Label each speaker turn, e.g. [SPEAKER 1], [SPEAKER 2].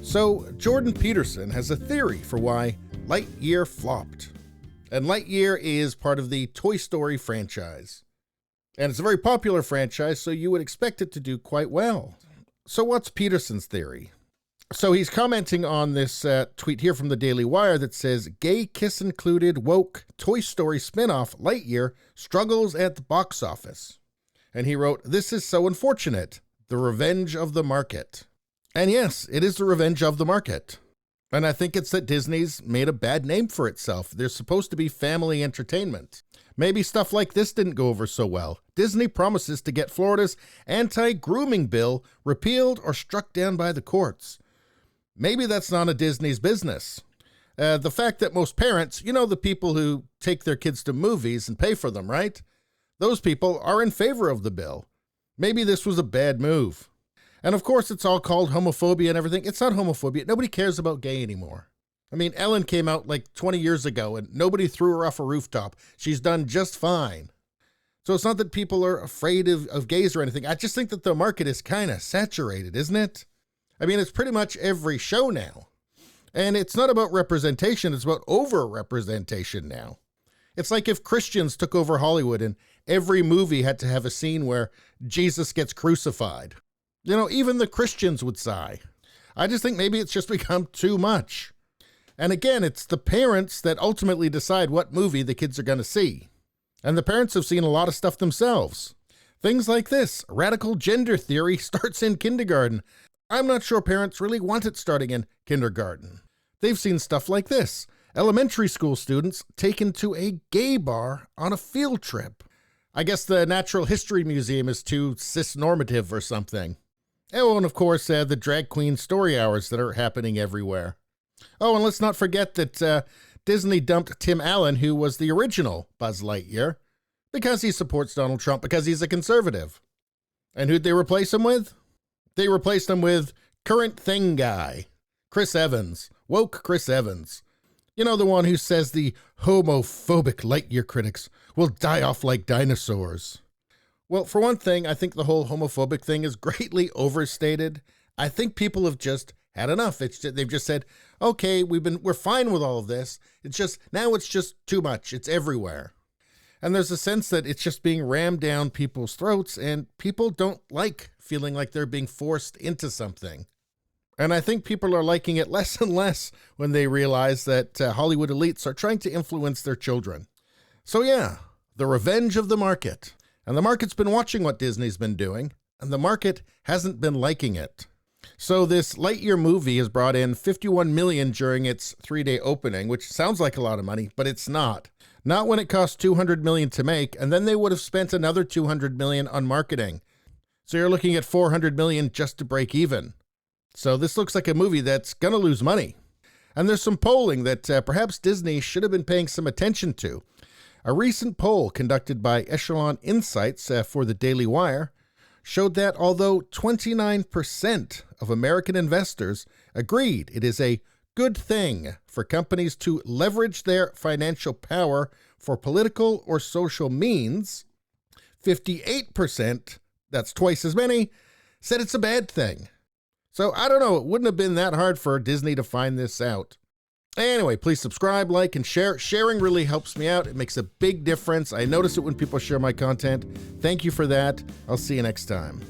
[SPEAKER 1] So, Jordan Peterson has a theory for why Lightyear flopped. And Lightyear is part of the Toy Story franchise. And it's a very popular franchise, so you would expect it to do quite well. So what's Peterson's theory? So he's commenting on this tweet here from the Daily Wire that says, "Gay kiss included woke Toy Story spinoff Lightyear struggles at the box office." And he wrote, "This is so unfortunate. The revenge of the market." And yes, it is the revenge of the market. And I think it's that Disney's made a bad name for itself. They're supposed to be family entertainment. Maybe stuff like this didn't go over so well. Disney promises to get Florida's anti-grooming bill repealed or struck down by the courts. Maybe that's none of Disney's business. The fact that most parents, the people who take their kids to movies and pay for them, right? Those people are in favor of the bill. Maybe this was a bad move. And of course, it's all called homophobia and everything. It's not homophobia. Nobody cares about gay anymore. I mean, Ellen came out like 20 years ago and nobody threw her off a rooftop. She's done just fine. So it's not that people are afraid of gays or anything. I just think that the market is kind of saturated, isn't it? I mean, it's pretty much every show now. And it's not about representation. It's about over-representation now. It's like if Christians took over Hollywood and every movie had to have a scene where Jesus gets crucified. Even the Christians would sigh. I just think maybe it's just become too much. And again, it's the parents that ultimately decide what movie the kids are going to see. And the parents have seen a lot of stuff themselves. Things like this, radical gender theory starts in kindergarten. I'm not sure parents really want it starting in kindergarten. They've seen stuff like this, elementary school students taken to a gay bar on a field trip. I guess the Natural History Museum is too cis-normative or something. Oh, and of course, the drag queen story hours that are happening everywhere. Oh, and let's not forget that Disney dumped Tim Allen, who was the original Buzz Lightyear, because he supports Donald Trump, because he's a conservative. And who'd they replace him with? They replaced him with current thing guy, Chris Evans, woke Chris Evans. The one who says the homophobic Lightyear critics will die off like dinosaurs. Well, for one thing, I think the whole homophobic thing is greatly overstated. I think people have just had enough. They've just said, okay, we're fine with all of this. Now it's just too much. It's everywhere. And there's a sense that it's just being rammed down people's throats, and people don't like feeling like they're being forced into something. And I think people are liking it less and less when they realize that Hollywood elites are trying to influence their children. So yeah, the revenge of the market. And the market's been watching what Disney's been doing, and the market hasn't been liking it. So this Lightyear movie has brought in $51 million during its 3-day opening, which sounds like a lot of money, but it's not. Not when it cost $200 million to make, and then they would have spent another $200 million on marketing. So you're looking at $400 million just to break even. So this looks like a movie that's going to lose money. And there's some polling that perhaps Disney should have been paying some attention to. A recent poll conducted by Echelon Insights for the Daily Wire showed that although 29% of American investors agreed it is a good thing for companies to leverage their financial power for political or social means, 58%, that's twice as many, said it's a bad thing. So I don't know, it wouldn't have been that hard for Disney to find this out. Anyway, please subscribe, like, and share. Sharing really helps me out. It makes a big difference. I notice it when people share my content. Thank you for that. I'll see you next time.